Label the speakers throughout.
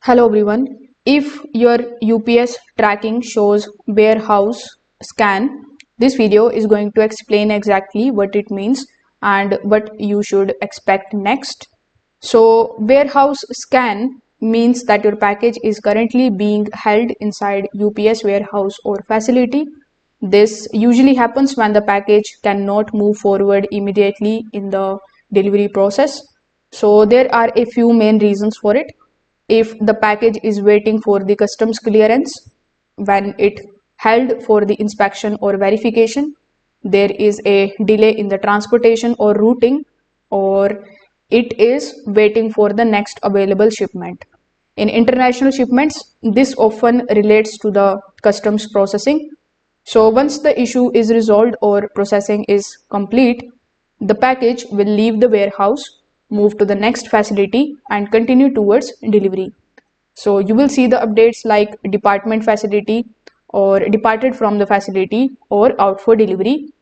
Speaker 1: Hello everyone. If your UPS tracking shows warehouse scan, this video is going to explain exactly what it means and what you should expect next. So warehouse scan means that your package is currently being held inside UPS warehouse or facility. This usually happens when the package cannot move forward immediately in the delivery process. So there are a few main reasons for it. If the package is waiting for the customs clearance, when it held for the inspection or verification, there is a delay in the transportation or routing, or it is waiting for the next available shipment. In international shipments, this often relates to the customs processing. So once the issue is resolved or processing is complete, the package will leave the warehouse, move to the next facility, and continue towards delivery. So you will see the updates like department facility or departed from the facility or out for delivery.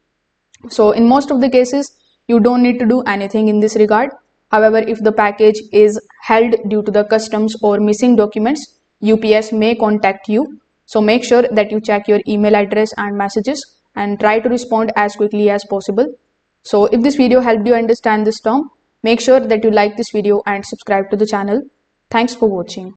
Speaker 1: So in most of the cases, you don't need to do anything in this regard. However, if the package is held due to the customs or missing documents, UPS may contact you. So make sure that you check your email address and messages and try to respond as quickly as possible. So if this video helped you understand this term, make sure that you like this video and subscribe to the channel. Thanks for watching.